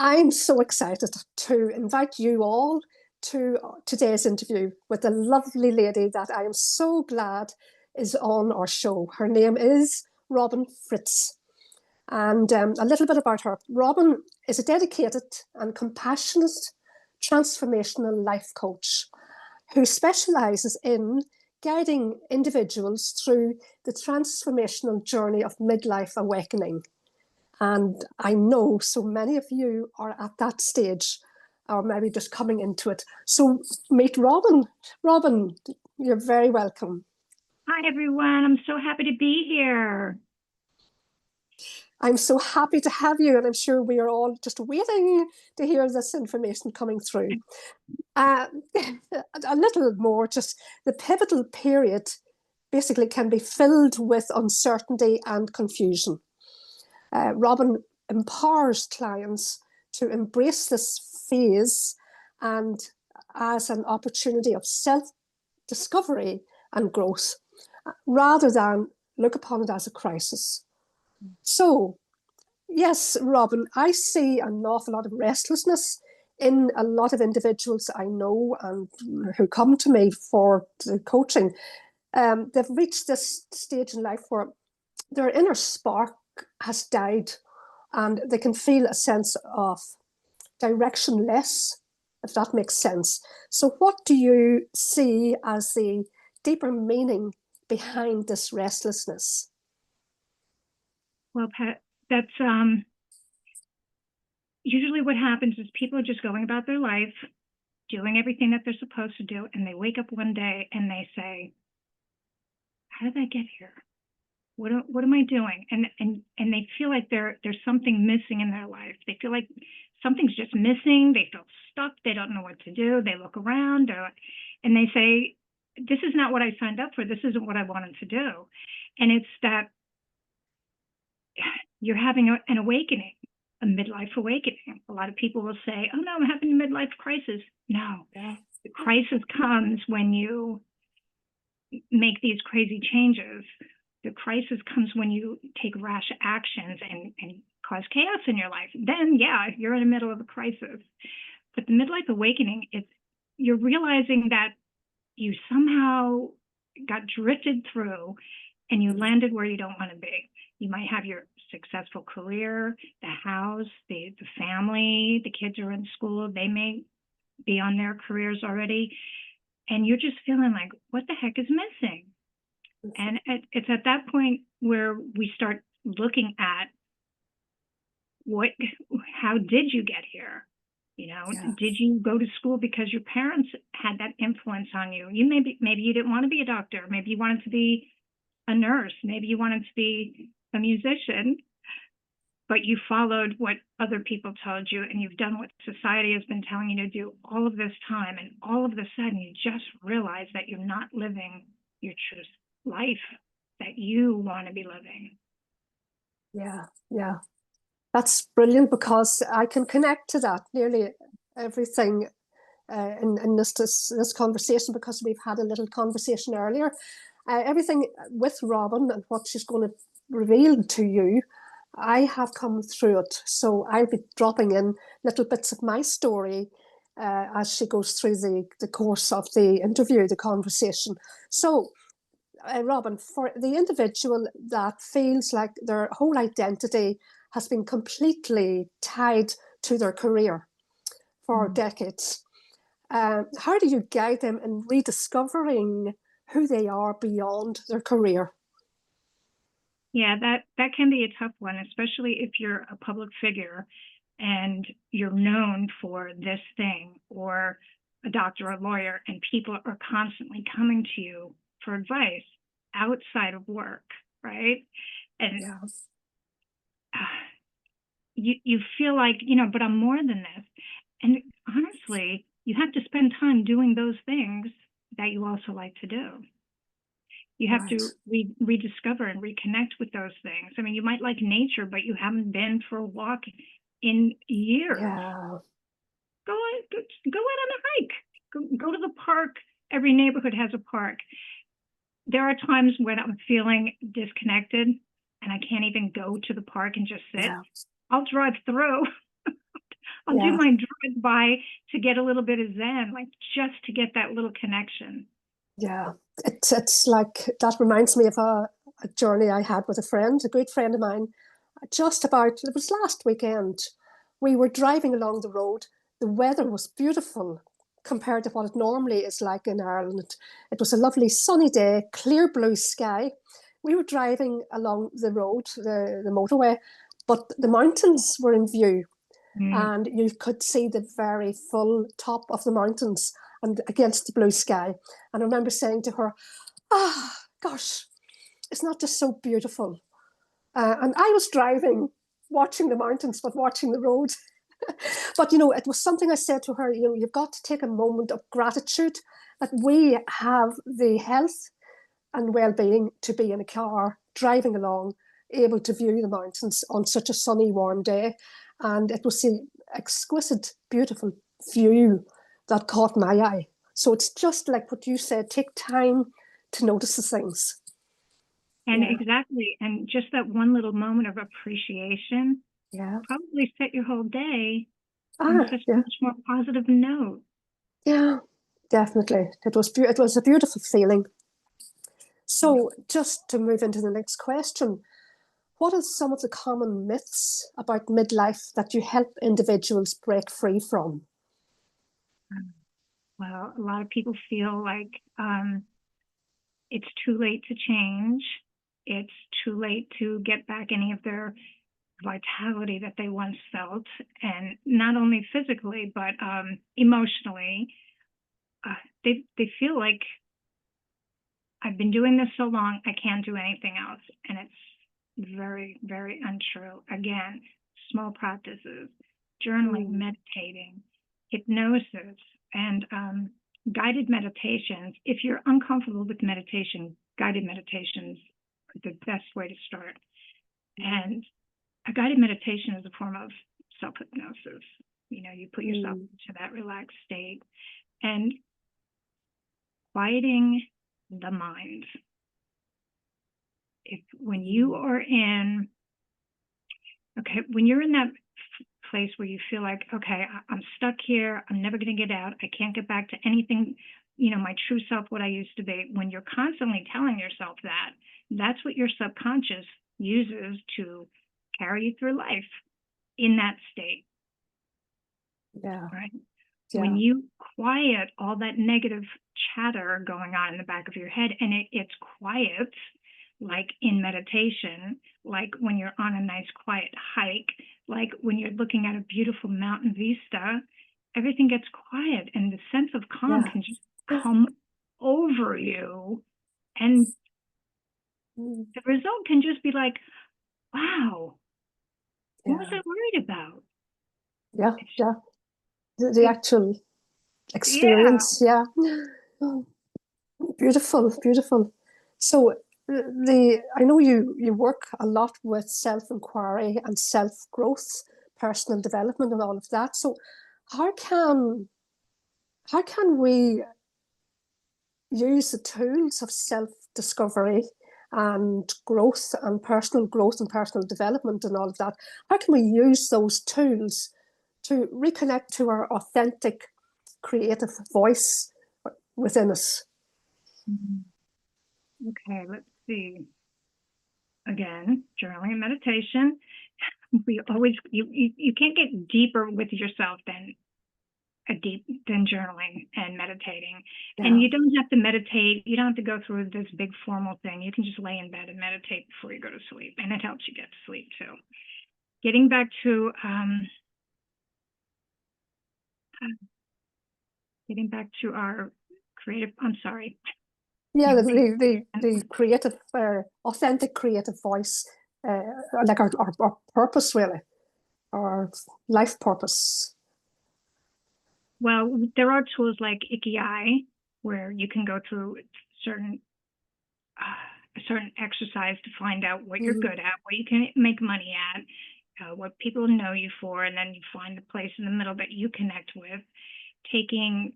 I'm so excited to invite you all to today's interview with a lovely lady that I am so glad is on our show. Her name is Robin Fritz. And a little bit about her. Robin is a dedicated and compassionate transformational life coach who specializes in guiding individuals through the transformational journey of midlife awakening. And I know so many of you are at that stage, or maybe just coming into it. So meet Robin. Robin, you're very welcome. Hi, everyone. I'm so happy to be here. I'm so happy to have you, and I'm sure we are all just waiting to hear this information coming through. A little more, just the pivotal period basically can be filled with uncertainty and confusion. Robin empowers clients to embrace this phase and as an opportunity of self-discovery and growth, rather than look upon it as a crisis. So, yes, Robin, I see an awful lot of restlessness in a lot of individuals I know and who come to me for the coaching. They've reached this stage in life where their inner spark has died and they can feel a sense of directionless, if that makes sense. So what do you see as the deeper meaning behind this restlessness? Well, Pat, that's usually what happens is people are just going about their life, doing everything that they're supposed to do, and they wake up one day and they say, how did I get here? What am I doing? And they feel like there's something missing in their life. They feel like something's just missing. They feel stuck. They don't know what to do. They look around and they say, this is not what I signed up for. This isn't what I wanted to do. And it's that you're having an awakening, a midlife awakening. A lot of people will say, oh no, I'm having a midlife crisis. No, the crisis comes when you make these crazy changes. The crisis comes when you take rash actions and cause chaos in your life. Then, yeah, you're in the middle of a crisis. But the midlife awakening, you're realizing that you somehow got drifted through and you landed where you don't want to be. You might have your successful career, the house, the family, the kids are in school, they may be on their careers already. And you're just feeling like, what the heck is missing? And it's at that point where we start looking at how did you get here? Did you go to school because your parents had that influence on you? Maybe you didn't want to be a doctor. Maybe you wanted to be a nurse. Maybe you wanted to be a musician, but you followed what other people told you, and you've done what society has been telling you to do all of this time. And all of a sudden, you just realize that you're not living your true life that you want to be living. Yeah. That's brilliant, because I can connect to that nearly everything in this conversation, because we've had a little conversation earlier. Everything with Robin and what she's going to reveal to you, I have come through it. So I'll be dropping in little bits of my story as she goes through the course of the interview, the conversation. So Robin, for the individual that feels like their whole identity has been completely tied to their career for decades, how do you guide them in rediscovering who they are beyond their career? Yeah, that can be a tough one, especially if you're a public figure and you're known for this thing, or a doctor or a lawyer, and people are constantly coming to you for advice outside of work, right? And you feel like, but I'm more than this. And honestly, you have to spend time doing those things that you also like to do. You have to rediscover and reconnect with those things. I mean, you might like nature, but you haven't been for a walk in years. Yeah. Go out on a hike. Go to the park. Every neighborhood has a park. There are times when I'm feeling disconnected and I can't even go to the park and just sit. Yeah. I'll drive through. I'll do my drive-by to get a little bit of zen, like just to get that little connection. Yeah, it's like, that reminds me of a journey I had with a good friend of mine. It was last weekend. We were driving along the road. The weather was beautiful compared to what it normally is like in Ireland. It was a lovely sunny day, clear blue sky. We were driving along the road, the motorway, but the mountains were in view, and you could see the very full top of the mountains and against the blue sky. And I remember saying to her, gosh, it's not just so beautiful. And I was driving, watching the mountains, but watching the road. But, it was something I said to her, you've got to take a moment of gratitude that we have the health and well-being to be in a car, driving along, able to view the mountains on such a sunny, warm day. And it was the exquisite, beautiful view that caught my eye. So it's just like what you said, take time to notice the things. And exactly. And just that one little moment of appreciation probably set your whole day on such a much more positive note. Yeah, definitely. It was a beautiful feeling. So just to move into the next question, what are some of the common myths about midlife that you help individuals break free from? Well, a lot of people feel like it's too late to change. It's too late to get back any of their vitality that they once felt, and not only physically but emotionally. They feel like, I've been doing this so long, I can't do anything else, and it's very, very untrue. Again, small practices, journaling, meditating, hypnosis, and guided meditations. If you're uncomfortable with meditation, guided meditations are the best way to start. And a guided meditation is a form of self-hypnosis. You put yourself into that relaxed state and quieting the mind. When you're in that place where you feel like, okay, I'm stuck here, I'm never going to get out, I can't get back to anything, my true self, what I used to be. When you're constantly telling yourself that, that's what your subconscious uses to carry you through life in that state. Yeah. Right. Yeah. When you quiet all that negative chatter going on in the back of your head, and it's quiet, like in meditation, like when you're on a nice quiet hike, like when you're looking at a beautiful mountain vista, everything gets quiet and the sense of calm can just come over you. And the result can just be like, wow, what was I worried about? Yeah, yeah. The actual experience, yeah. Beautiful, beautiful. So I know you work a lot with self-inquiry and self-growth, personal development and all of that. So how can we use the tools of self-discovery and growth and personal development and all of that? How can we use those tools to reconnect to our authentic creative voice within us? Okay, let's see. Again, journaling and meditation. You can't get deeper with yourself than journaling and meditating. And you don't have to meditate. You don't have to go through this big formal thing. You can just lay in bed and meditate before you go to sleep, and it helps you get to sleep too. Getting back to our creative. I'm sorry. Yeah, the creative, authentic creative voice, like our purpose, really, our life purpose. Well, there are tools like Ikigai, where you can go through a certain exercise to find out what you're good at, what you can make money at, what people know you for, and then you find the place in the middle that you connect with. Taking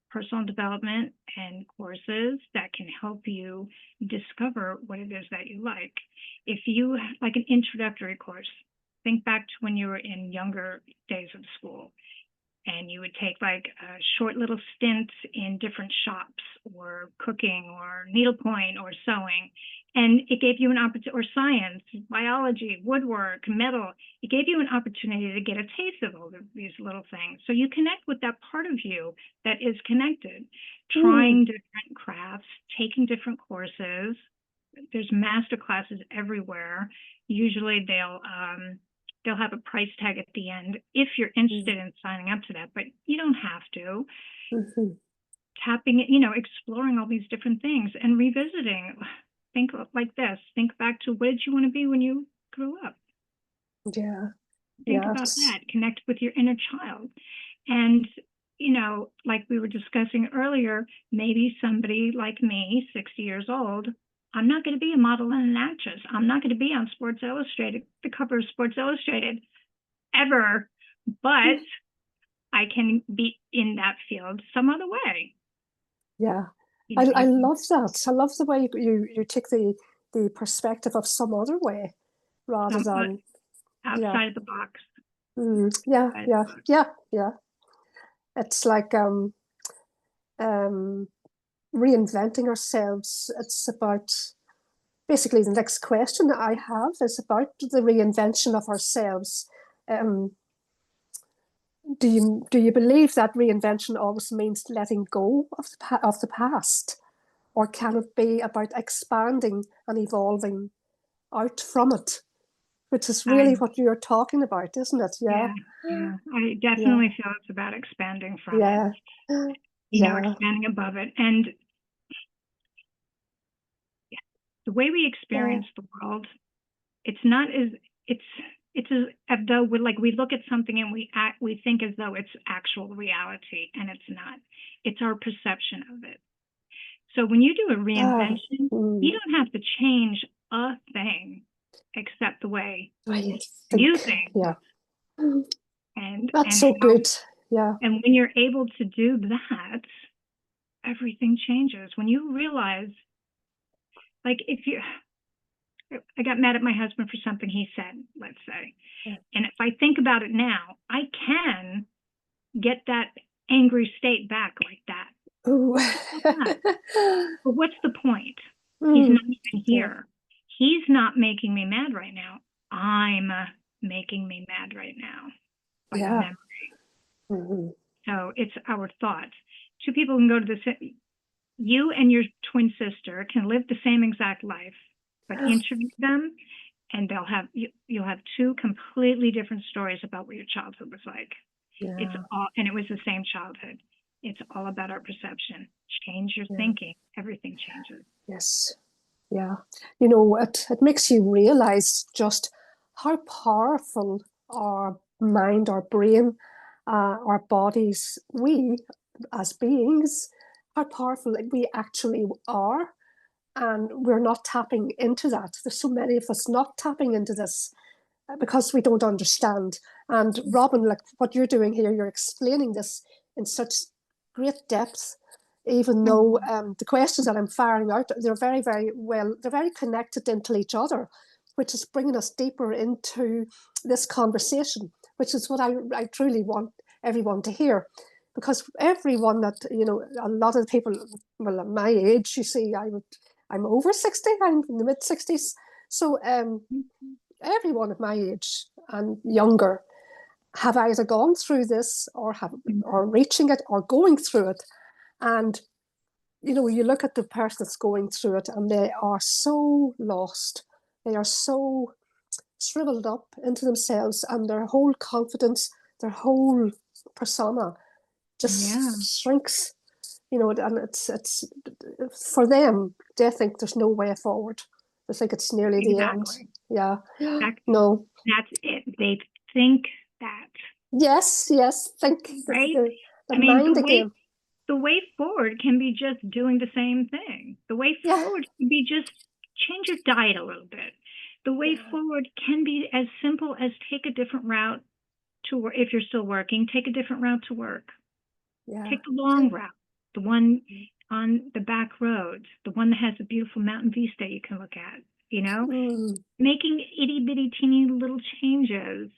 personal development and courses that can help you discover what it is that you like. If you like an introductory course, think back to when you were in younger days of school, and you would take like short little stints in different shops or cooking or needlepoint or sewing. And it gave you an opportunity, or science, biology, woodwork, metal. It gave you an opportunity to get a taste of all these little things. So you connect with that part of you that is connected, trying different crafts, taking different courses. There's master classes everywhere. Usually they'll have a price tag at the end if you're interested in signing up to that, but you don't have to. Tapping it, exploring all these different things and revisiting. Think like this. Think back to what did you want to be when you grew up? Yeah. Think about that. Connect with your inner child. And, like we were discussing earlier, maybe somebody like me, 60 years old, I'm not going to be a model and an actress. I'm not going to be on Sports Illustrated, the cover of Sports Illustrated, ever. But I can be in that field some other way. Yeah. I love that. I love the way you take the perspective of some other way rather than outside of the box. Yeah. It's like reinventing ourselves. It's about basically the next question that I have is about the reinvention of ourselves. Do you believe that reinvention always means letting go of the past? Or can it be about expanding and evolving out from it? Which is really what you're talking about, isn't it? Yeah. I definitely feel it's about expanding from it. Expanding above it. And the way we experience the world, it's not as as though we look at something and we think as though it's actual reality, and it's not. It's our perception of it. So when you do a reinvention, you don't have to change a thing except the way you think. Yeah. And that's so good. Yeah. And when you're able to do that, everything changes. When you realize, like, I got mad at my husband for something he said, let's say. And if I think about it now, I can get that angry state back like that. But what's the point? He's not even here. He's not making me mad right now. I'm making me mad right now by the memory. So it's our thoughts. Two people can go to you and your twin sister can live the same exact life, but interview them, and you'll have two completely different stories about what your childhood was like. It's all, and it was the same childhood. It's all about our perception. Change your thinking, everything changes. Yes. Yeah. It makes you realize just how powerful our mind, our brain, our bodies, we as beings, how powerful we actually are. And we're not tapping into that. There's so many of us not tapping into this because we don't understand. And Robin, like what you're doing here, you're explaining this in such great depth, even though the questions that I'm firing out, they're very, very well, they're very connected into each other, which is bringing us deeper into this conversation, which is what I truly want everyone to hear. Because everyone that, a lot of the people, well, at my age, you see, I'm over 60, I'm in the mid-60s. So everyone at my age and younger have either gone through this or reaching it or going through it. And, you look at the person that's going through it and they are so lost. They are so shriveled up into themselves, and their whole confidence, their whole persona just shrinks. And it's for them, they think there's no way forward. They think it's nearly the end. Yeah. No. That's it. They think that. Yes. Think right. the mind again. The way forward can be just doing the same thing. The way forward can be just change your diet a little bit. The way forward can be as simple as take a different route to work. If you're still working, take a different route to work. Take the long route, the one on the back roads, the one that has a beautiful mountain vista you can look at. you know? Mm. Making itty bitty teeny little changes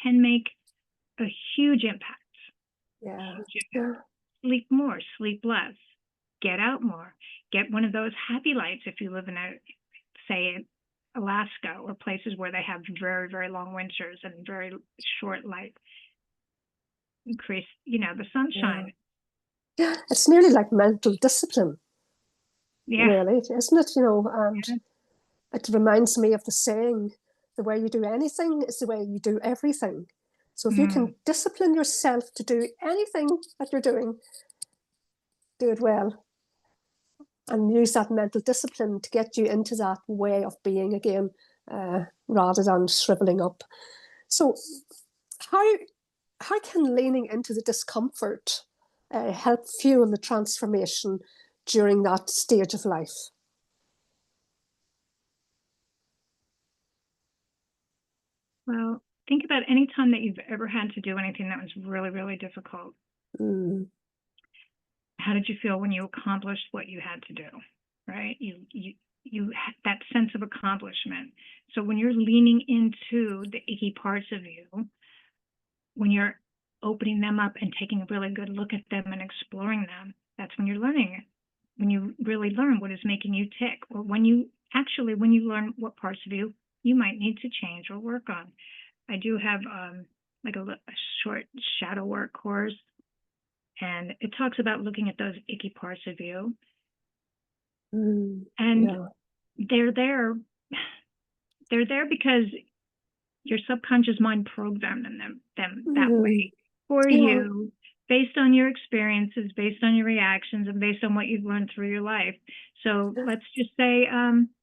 can make a huge impact. Yeah. Huge Yeah. impact. Sleep more, sleep less, get out more, get one of those happy lights if you live in say, Alaska or places where they have very, very long winters and very short light. Increase, the sunshine. Yeah. It's nearly like mental discipline, Yeah. really, isn't it? And it reminds me of the saying, the way you do anything is the way you do everything. So if you can discipline yourself to do anything that you're doing, do it well. And use that mental discipline to get you into that way of being again, rather than shriveling up. So how can leaning into the discomfort help fuel the transformation during that stage of life? Well, think about any time that you've ever had to do anything that was really, really difficult. Mm. How did you feel when you accomplished what you had to do? Right? You had that sense of accomplishment. So when you're leaning into the icky parts of you, when you're opening them up and taking a really good look at them and exploring them, that's when you're learning. When you really learn what is making you tick, or when you learn what parts of you might need to change or work on. I do have like a short shadow work course, and it talks about looking at those icky parts of you. And Yeah. they're there because your subconscious mind programmed them that way for you, based on your experiences, based on your reactions, and based on what you've learned through your life. So let's just say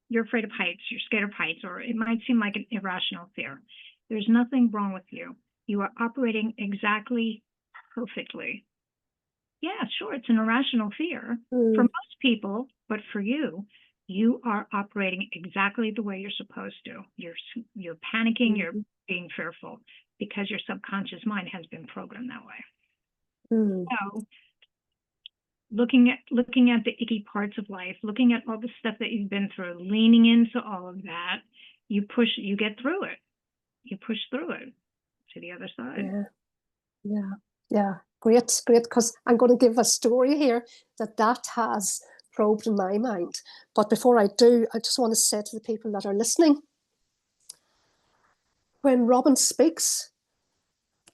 you're afraid of heights, you're scared of heights, or it might seem like an irrational fear. There's nothing wrong with you. You are operating exactly perfectly. Yeah, sure, it's an irrational fear for most people, but for you, you are operating exactly the way you're supposed to. You're panicking, you're being fearful because your subconscious mind has been programmed that way. So looking at the icky parts of life, looking at all the stuff that you've been through, leaning into all of that, you get through it. You push through it to the other side. Yeah. Great, because I'm going to give a story here that has probed in my mind. But before I do, I just want to say to the people that are listening, when Robin speaks,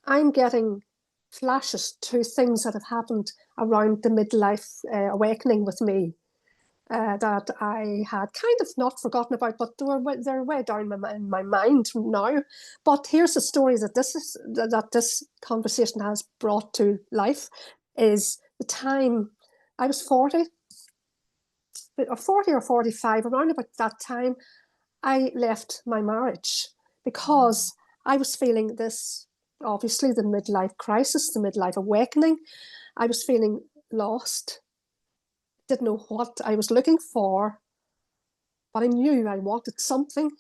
I'm getting flashes to things that have happened around the midlife awakening with me, that I had kind of not forgotten about, but they're way down in my mind now. But here's the story that this conversation has brought to life, is the time I was 40 or 45, around about that time, I left my marriage because I was feeling this, obviously, the midlife crisis, the midlife awakening. I was feeling lost, didn't know what I was looking for, but I knew I wanted something.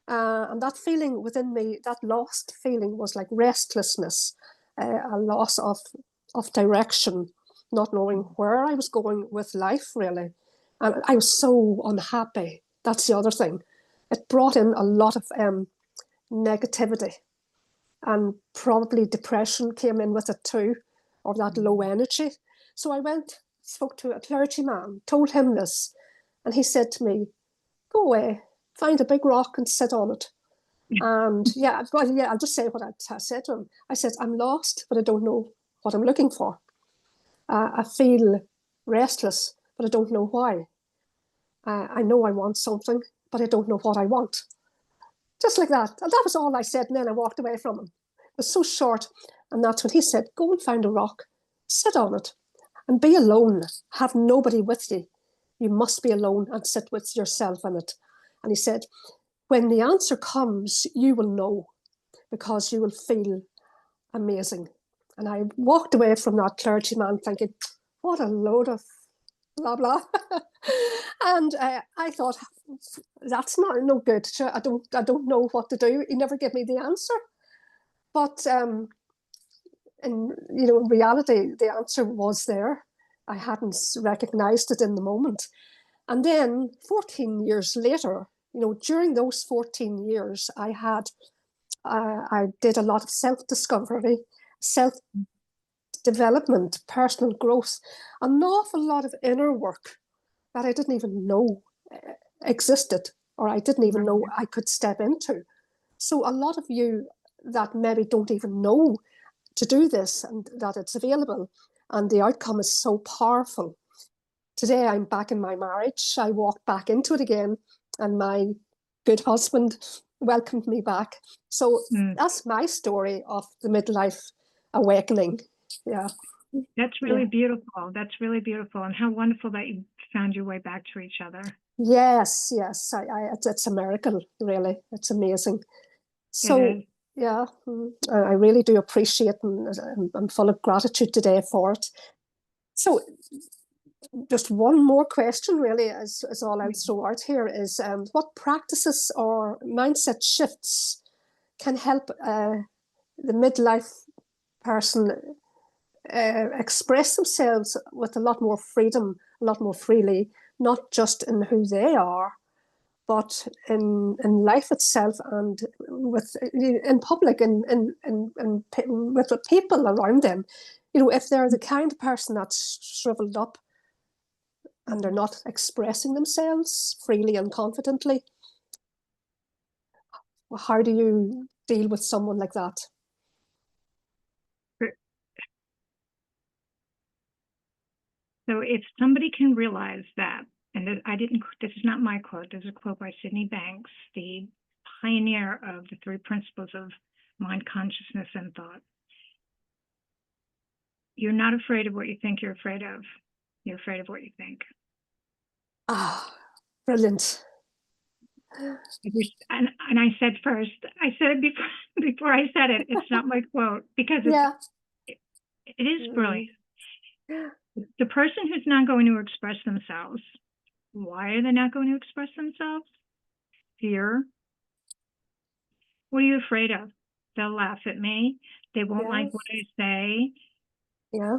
And that feeling within me, that lost feeling, was like restlessness, a loss of direction, not knowing where I was going with life, really. And I was so unhappy. That's the other thing. It brought in a lot of negativity, and probably depression came in with it too, or that low energy. So I spoke to a clergyman, told him this, and he said to me, "Go away, find a big rock and sit on it." And I'll just say what I said to him. I said, "I'm lost, but I don't know what I'm looking for. I feel restless, but I don't know why. I know I want something, but I don't know what I want." Just like that. And that was all I said. And then I walked away from him. It was so short. And that's when he said, "Go and find a rock, sit on it, and be alone. Have nobody with you. You must be alone and sit with yourself in it." And he said, "When the answer comes, you will know, because you will feel amazing." And I walked away from that clergyman thinking, what a load of blah, blah. And I thought, that's not no good. I don't know what to do. He never gave me the answer. But in reality, the answer was there. I hadn't recognized it in the moment. And then 14 years later, during those 14 years, I did a lot of self-discovery, self-development, personal growth, an awful lot of inner work that I didn't even know existed, or I didn't even know I could step into. So a lot of you that maybe don't even know to do this and that it's available, and the outcome is so powerful. Today I'm back in my marriage. I walked back into it again, and my good husband welcomed me back. So that's my story of the midlife awakening. Yeah. That's really beautiful. That's really beautiful. And how wonderful that you found your way back to each other. Yes. It's a miracle, really. It's amazing. So, yeah, I really do appreciate, and I'm full of gratitude today for it. So, just one more question, really, is all I'll throw out here is what practices or mindset shifts can help the midlife person express themselves with a lot more freedom, a lot more freely, not just in who they are, but in life itself, and in public, and with the people around them. If they're the kind of person that's shriveled up and they're not expressing themselves freely and confidently, how do you deal with someone like that? So if somebody can realize that, and this is not my quote, this is a quote by Sydney Banks, the pioneer of the 3 principles of mind, consciousness, and thought. You're not afraid of what you think you're afraid of. You're afraid of what you think. Brilliant. And I said it before I said it. It's not my quote, because it is brilliant. The person who's not going to express themselves, why are they not going to express themselves? Fear. What are you afraid of? They'll laugh at me. They won't like what I say. Yeah.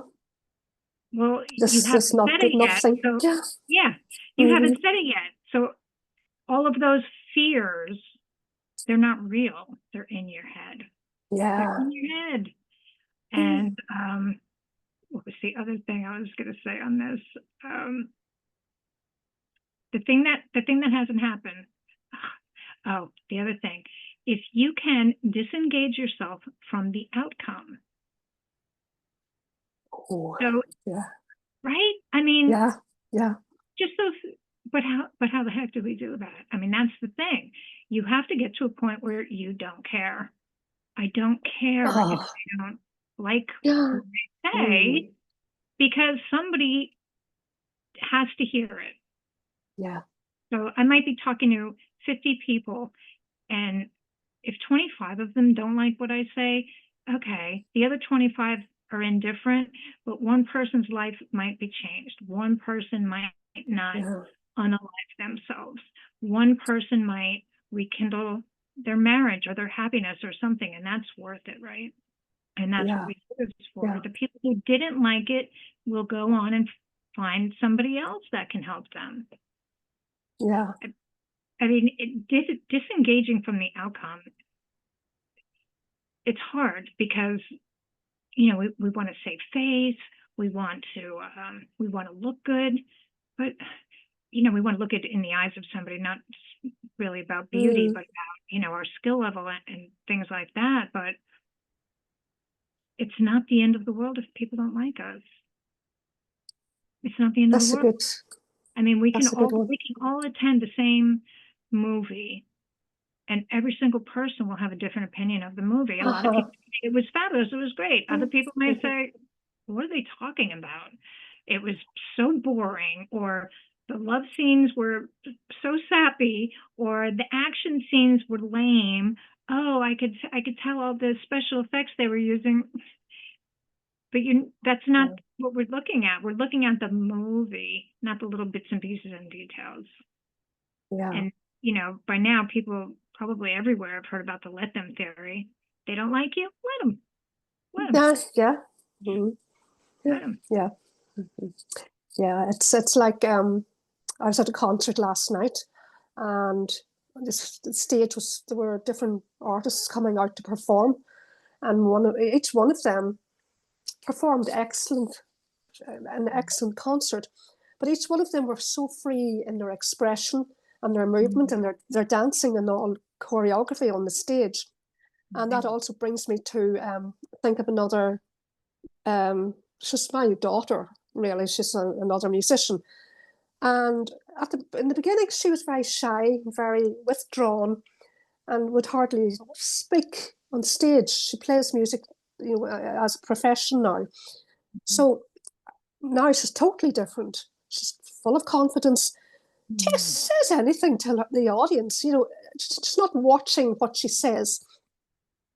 Well, this you haven't is not said good it enough yet. thing. So, you haven't said it yet. So all of those fears, they're not real. They're in your head. Yeah. They're in your head. And what was the other thing I was going to say on this? The thing that hasn't happened. Oh, the other thing. If you can disengage yourself from the outcome. So, right? I mean, just those, but how the heck do we do that? I mean, that's the thing. You have to get to a point where you don't care. I don't care if I don't like what they say, because somebody has to hear it. Yeah. So I might be talking to 50 people, and if 25 of them don't like what I say, okay, the other 25 are indifferent, but one person's life might be changed. One person might not unalive themselves. One person might rekindle their marriage or their happiness or something, and that's worth it, right? And that's what we do this for. The people who didn't like it will go on and find somebody else that can help them. Yeah. I mean, disengaging from the outcome, it's hard because, we want to save face, we want to look good, but we want to look at it in the eyes of somebody, not really about beauty, but about our skill level and things like that. But it's not the end of the world if people don't like us. It's not the end of the world. I mean, we can all attend the same movie, and every single person will have a different opinion of the movie. A lot of people say it was fabulous, it was great. Other people may say, what are they talking about? It was so boring, or the love scenes were so sappy, or the action scenes were lame. Oh, I could tell all the special effects they were using. But that's not what we're looking at. We're looking at the movie, not the little bits and pieces and details. Yeah. And, by now people probably everywhere have heard about the let them theory. They don't like you, let them. Let them. Yeah. Mm-hmm. Let them. Yeah. Mm-hmm. Yeah. It's like I was at a concert last night, and the stage was, there were different artists coming out to perform, and each one of them performed an excellent concert. But each one of them were so free in their expression and their movement and their dancing and all choreography on the stage. And that also brings me to think of another, she's my daughter, really. She's another musician. And in the beginning, she was very shy, very withdrawn, and would hardly speak on stage. She plays music, as a profession now. So now she's totally different. She's full of confidence. She just says anything to the audience. She's not watching what she says.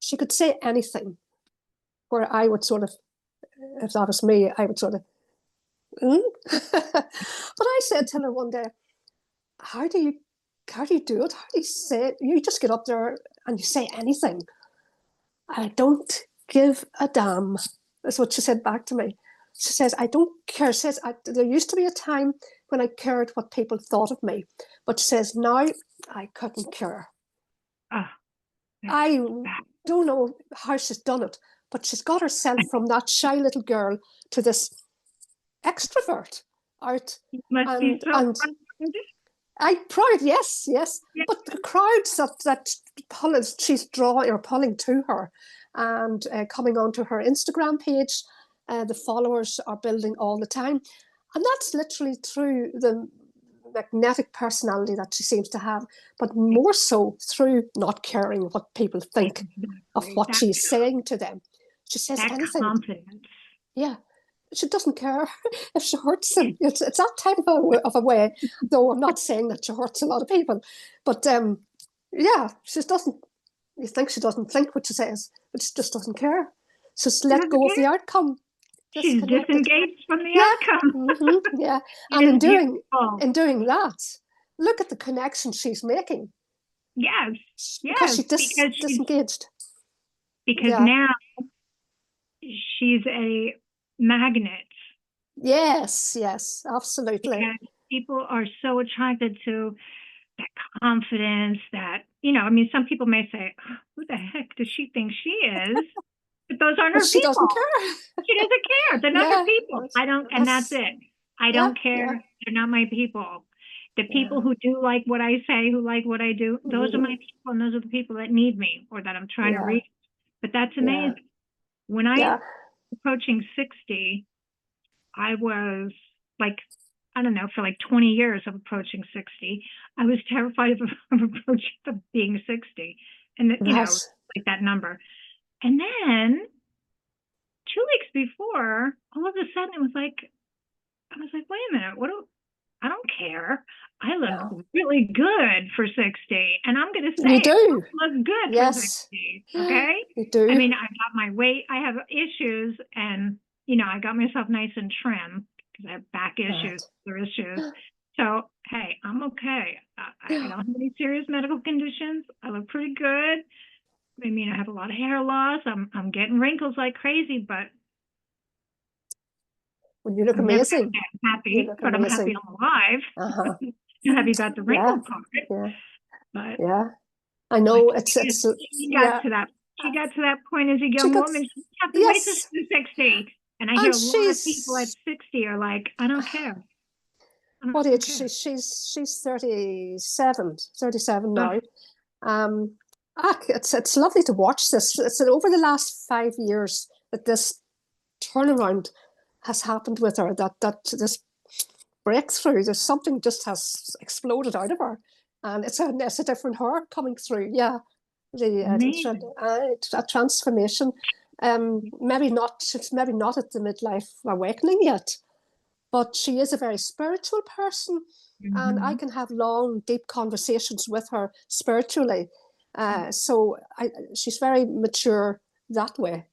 She could say anything, where I would sort of, if that was me, I would sort of, But I said to her one day, how do you do it? How do you say it? You just get up there and you say anything. I don't give a damn. That's what she said back to me. She says, I don't care. She says, there used to be a time when I cared what people thought of me. But she says, now I couldn't care. I don't know how she's done it, but she's got herself from that shy little girl to this extrovert out. Must be so I'm proud, yes. But the crowds that she's drawing or pulling to her, and coming onto her Instagram page, the followers are building all the time. And that's literally through the magnetic personality that she seems to have, but more so through not caring what people think of what she's saying to them. She says anything. Confidence. Yeah. She doesn't care if she hurts them. It's that type of a way, though I'm not saying that she hurts a lot of people. But she doesn't, you think she doesn't think what she says, but she just doesn't care. She's let go of the outcome. She's disengaged from the outcome. Yeah. And in doing that, look at the connection she's making. Yes. Because she's disengaged. Because now she's a magnet. Yes, absolutely. Because people are so attracted to that confidence, that, some people may say, oh, who the heck does she think she is? But those aren't her people. She doesn't care. She doesn't care. They're not her people. And that's it. I don't care. Yeah. They're not my people. The people who do like what I say, who like what I do, those are my people, and those are the people that need me or that I'm trying to reach. But that's amazing. When I was approaching 60, I was like, I don't know, for like 20 years of approaching 60, I was terrified of being 60. And, like that number. And then 2 weeks before, all of a sudden I was like, wait a minute, I don't care. I look really good for 60. And I'm going to say, you do. I look good for 60. Okay? You do. I mean, I got my weight. I have issues, and, I got myself nice and trim because I have back issues, other issues. So, hey, I'm okay. I don't have any serious medical conditions. I look pretty good. I mean, I have a lot of hair loss. I'm getting wrinkles like crazy, but when you look amazing. I'm happy, but I'm happy I'm alive. I'm happy about the wrinkle part. But I know she got to that point as a young woman. She have to wait to 60. And I hear a lot of people at 60 are like, I don't care. What age? She's 37 now. It's lovely to watch this. It's over the last 5 years that this turnaround has happened with her, that this breakthrough, there's something just has exploded out of her, and it's a different her coming through. A transformation. Maybe not. She's maybe not at the midlife awakening yet, but she is a very spiritual person, and I can have long, deep conversations with her spiritually. So she's very mature that way.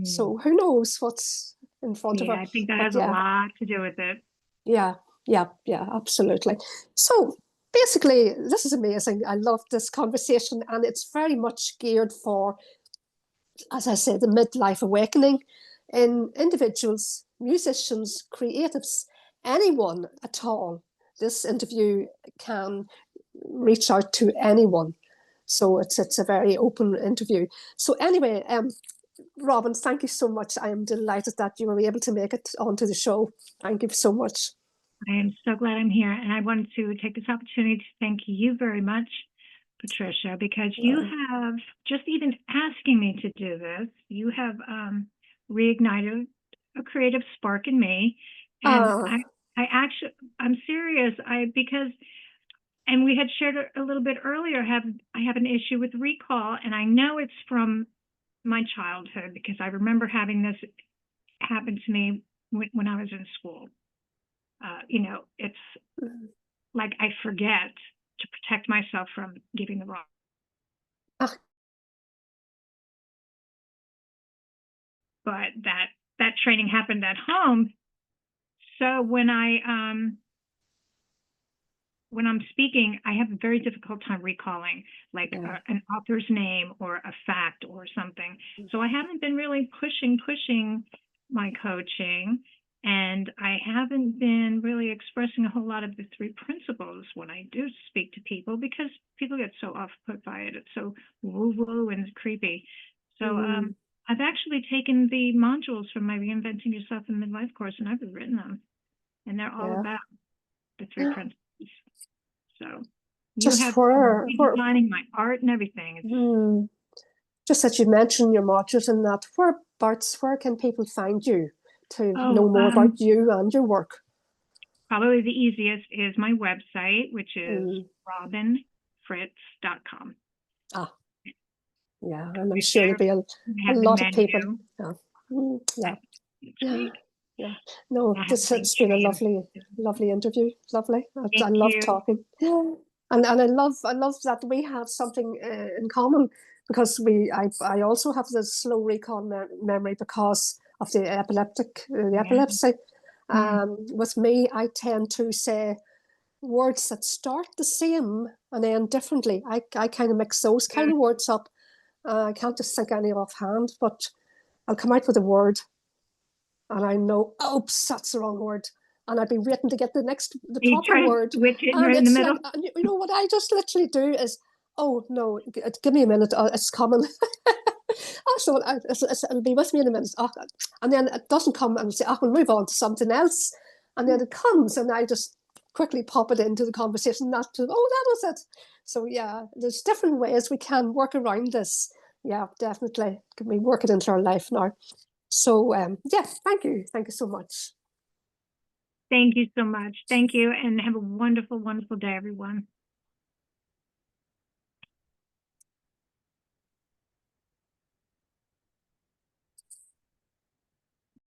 So who knows what's in front of her? I think that has a lot to do with it. Yeah, absolutely. So basically, this is amazing. I love this conversation, and it's very much geared for, as I say, the midlife awakening in individuals, musicians, creatives, anyone at all. This interview can reach out to anyone. So it's a very open interview. So anyway, Robin, thank you so much. I am delighted that you were able to make it onto the show. Thank you so much. I am so glad I'm here. And I wanted to take this opportunity to thank you very much, Patricia, because you have, just even asking me to do this, you have reignited a creative spark in me. And I'm serious. And we had shared a little bit earlier, I have an issue with recall, and I know it's from my childhood because I remember having this happen to me when I was in school. You know, it's like I forget to protect myself from giving the wrong. But that training happened at home. So when I'm speaking, I have a very difficult time recalling like an author's name or a fact or something. So I haven't been really pushing my coaching, and I haven't been really expressing a whole lot of the 3 principles when I do speak to people, because people get so off put by it. It's so woo-woo and creepy. So I've actually taken the modules from my Reinventing Yourself in Midlife course, and I've written them, and they're all about the 3 principles. So just you have redesigning my art and everything. Just that you mentioned your modules and that, where can people find you to know more about you and your work? Probably the easiest is my website, which is robinfritz.com. Yeah, and I'm sure there'll be a lot of people. Yeah. No, it's been a lovely interview. Lovely. I love talking. And I love that we have something in common, because I also have the slow recall memory because of the epilepsy. With me, I tend to say words that start the same and end differently. I kind of mix those kind of words up. I can't just think any offhand, but I'll come out with a word and I know, oops, that's the wrong word. And I'd be waiting to get the proper word. Switch it right in the middle. Like, you know what I just literally do is, oh no, give me a minute, it's coming. So it'll be with me in a minute. And then it doesn't come, and I say, we'll move on to something else. And then it comes, and I just quickly pop it into the conversation. That was it. So yeah, there's different ways we can work around this. Yeah, definitely. Can we work it into our life now? So thank you so much. Thank you so much. Thank you, and have a wonderful, wonderful day, everyone.